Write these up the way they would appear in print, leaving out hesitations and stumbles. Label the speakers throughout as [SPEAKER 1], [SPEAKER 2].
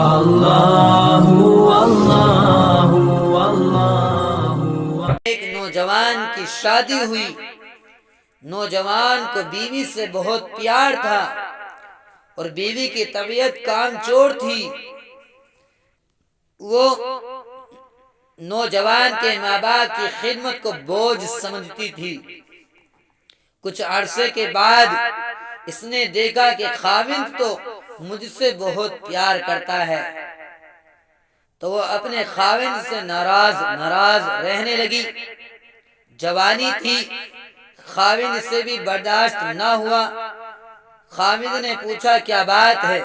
[SPEAKER 1] اللہ اللہ اللہ۔
[SPEAKER 2] ایک نوجوان کی شادی ہوئی، نوجوان کو بیوی سے بہت پیار تھا اور بیوی کی طبیعت کام چور تھی۔ وہ نوجوان کے ماں باپ کی خدمت کو بوجھ سمجھتی تھی۔ کچھ عرصے کے بعد اس نے دیکھا کہ خاوند تو مجھ سے بہت پیار کرتا ہے، تو وہ اپنے خاوند سے ناراض رہنے لگی۔ جوانی تھی، خاوند سے بھی برداشت نہ ہوا۔ خاوند نے پوچھا کیا بات ہے؟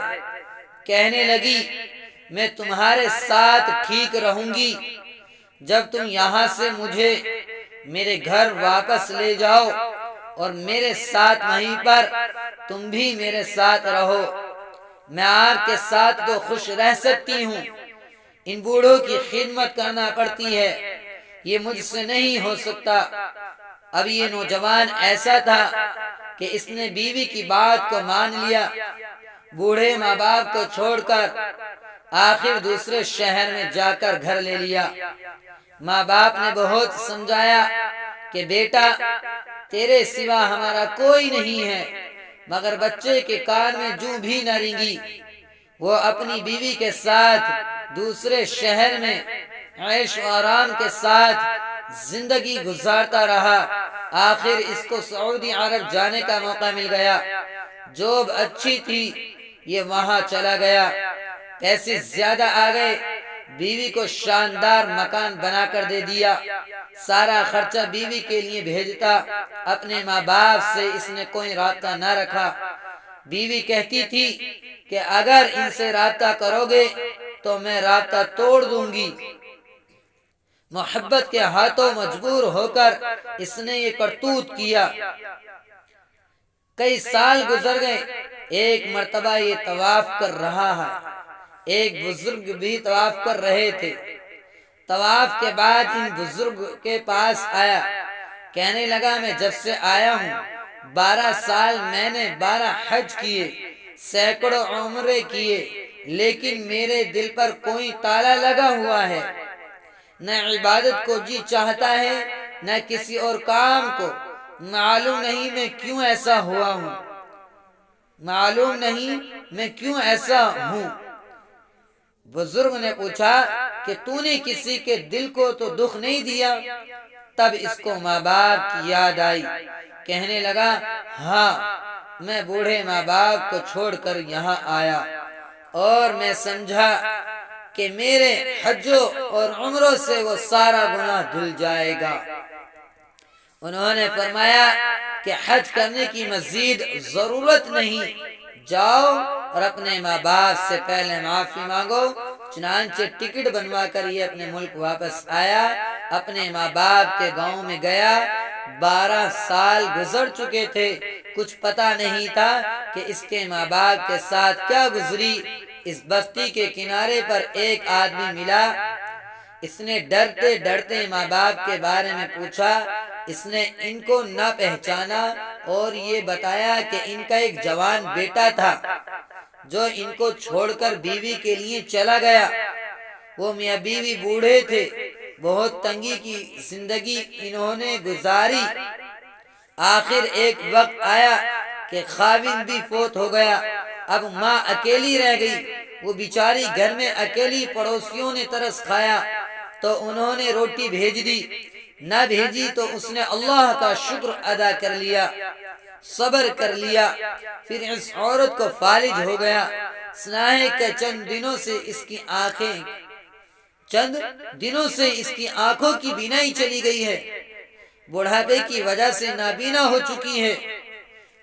[SPEAKER 2] کہنے لگی میں تمہارے ساتھ ٹھیک رہوں گی جب تم یہاں سے مجھے میرے گھر واپس لے جاؤ اور میرے ساتھ وہیں پر تم بھی میرے ساتھ رہو۔ میں آپ کے ساتھ تو خوش رہ سکتی ہوں، ان بوڑھوں کی خدمت کرنا پڑتی ہے، یہ مجھ سے نہیں ہو سکتا۔ اب یہ نوجوان ایسا تھا کہ اس نے بیوی کی بات کو مان لیا، بوڑھے ماں باپ کو چھوڑ کر آخر دوسرے شہر میں جا کر گھر لے لیا۔ ماں باپ نے بہت سمجھایا کہ بیٹا تیرے سوا ہمارا کوئی نہیں ہے، مگر بچے کے کان میں جوں بھی نہ رینگی۔ وہ اپنی بیوی کے ساتھ دوسرے شہر میں عیش و آرام کے ساتھ زندگی گزارتا رہا۔ آخر اس کو سعودی عرب جانے کا موقع مل گیا، جوب اچھی تھی، یہ وہاں چلا گیا، پیسے زیادہ آ گئے، بیوی کو شاندار مکان بنا کر دے دیا، سارا خرچہ بیوی کے لیے بھیجتا۔ اپنے ماں باپ سے اس نے کوئی رابطہ نہ رکھا۔ بیوی کہتی تھی کہ اگر ان سے رابطہ کرو گے تو میں رابطہ توڑ دوں گی۔ محبت کے ہاتھوں مجبور ہو کر اس نے یہ کرتوت کیا۔ کئی سال گزر گئے، ایک مرتبہ یہ طواف کر رہا ہے، ایک بزرگ بھی طواف کر رہے تھے۔ طواف کے بعد ان بزرگ کے پاس آیا، کہنے لگا میں جب سے آیا ہوں 12 سال میں نے 12 حج کیے، سینکڑوں عمرے کیے، لیکن میرے دل پر کوئی تالا لگا ہوا ہے، نہ عبادت کو جی چاہتا ہے نہ کسی اور کام کو۔ معلوم نہیں میں کیوں ایسا ہوا ہوں، معلوم نہیں میں کیوں ایسا ہوں۔ بزرگ نے پوچھا کہ تو نے کسی کے دل کو تو دکھ نہیں دیا؟ تب اس کو ماں باپ کی یاد آئی، کہنے لگا ہاں میں بوڑھے ماں باپ کو چھوڑ کر یہاں آیا اور میں سمجھا کہ میرے حجوں اور عمروں سے وہ سارا گناہ دھل جائے گا۔ انہوں نے فرمایا کہ حج کرنے کی مزید ضرورت نہیں، جاؤ اور اپنے ماں باپ سے پہلے معافی مانگو۔ چنانچہ ٹکٹ بنوا کر یہ اپنے ملک واپس آیا، اپنے ماں باپ کے گاؤں میں گیا۔ 12 سال گزر چکے تھے، کچھ پتا نہیں تھا کہ اس کے ماں باپ کے ساتھ کیا گزری۔ اس بستی کے کنارے پر ایک آدمی ملا، اس نے ڈرتے ڈرتے ماں باپ کے بارے میں پوچھا۔ اس نے ان کو نہ پہچانا اور یہ بتایا کہ ان کا ایک جوان بیٹا تھا جو ان کو چھوڑ کر بیوی کے لیے چلا گیا۔ وہ میاں بیوی بوڑھے تھے، بہت تنگی کی زندگی انہوں نے گزاری۔ آخر ایک وقت آیا کہ خاوند بھی فوت ہو گیا، اب ماں اکیلی رہ گئی۔ وہ بیچاری گھر میں اکیلی، پڑوسیوں نے ترس کھایا تو انہوں نے روٹی بھیج دی، نہ بھیجی تو اس نے اللہ کا شکر ادا کر لیا، صبر کر لیا۔ پھر اس عورت کو فالج ہو گیا، سنا ہے کہ چند دنوں سے اس کی آنکھوں کی بینائی چلی گئی ہے، بڑھاپے کی وجہ سے نابینا ہو چکی ہے۔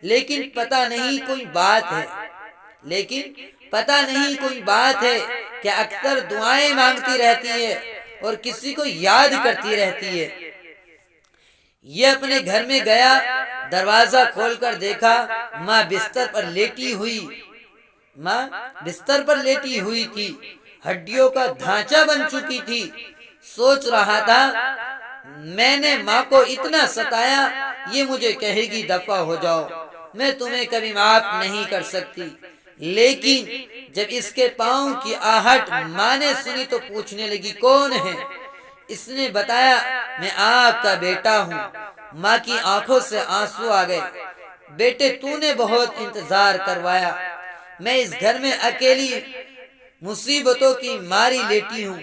[SPEAKER 2] لیکن پتہ نہیں کوئی بات ہے کہ اکثر دعائیں مانگتی رہتی ہے اور کسی کو یاد کرتی رہتی ہے۔ یہ اپنے گھر میں گیا، دروازہ کھول کر دیکھا، ماں بستر پر لیٹی ہوئی تھی، ہڈیوں کا ڈھانچہ بن چکی تھی۔ سوچ رہا تھا میں نے ماں کو اتنا ستایا، یہ مجھے کہے گی دفع ہو جاؤ، میں تمہیں کبھی معاف نہیں کر سکتی۔ لیکن جب اس کے پاؤں کی آہٹ ماں نے سنی تو پوچھنے لگی کون ہے؟ اس نے بتایا میں آپ کا بیٹا ہوں۔ ماں کی آنکھوں سے آنسو آ گئے۔ بیٹے تو نے بہت انتظار کروایا، میں اس گھر میں اکیلی مصیبتوں کی ماری لیٹی ہوں،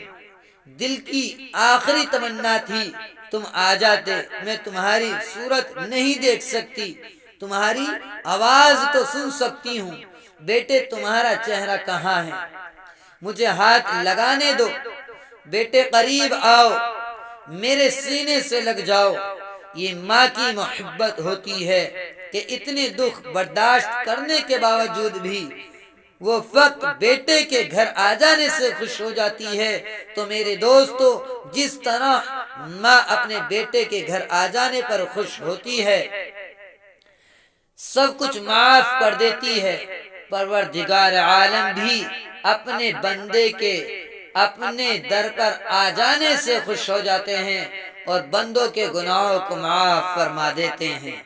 [SPEAKER 2] دل کی آخری تمنا تھی تم آ جاتے، میں تمہاری صورت نہیں دیکھ سکتی، تمہاری آواز تو سن سکتی ہوں، بیٹے تمہارا چہرہ کہاں ہے؟ مجھے ہاتھ لگانے دو، بیٹے قریب آؤ، میرے سینے سے لگ جاؤ۔ یہ ماں کی محبت ہوتی ہے کہ اتنے دکھ برداشت کرنے کے باوجود بھی وہ فقط بیٹے کے گھر آ جانے سے خوش ہو جاتی ہے۔ تو میرے دوستو، جس طرح ماں اپنے بیٹے کے گھر آ جانے پر خوش ہوتی ہے، سب کچھ معاف کر دیتی ہے، پروردگار عالم بھی اپنے بندے کے اپنے در پر آ جانے سے خوش ہو جاتے ہیں اور بندوں کے گناہوں کو معاف فرما دیتے ہیں۔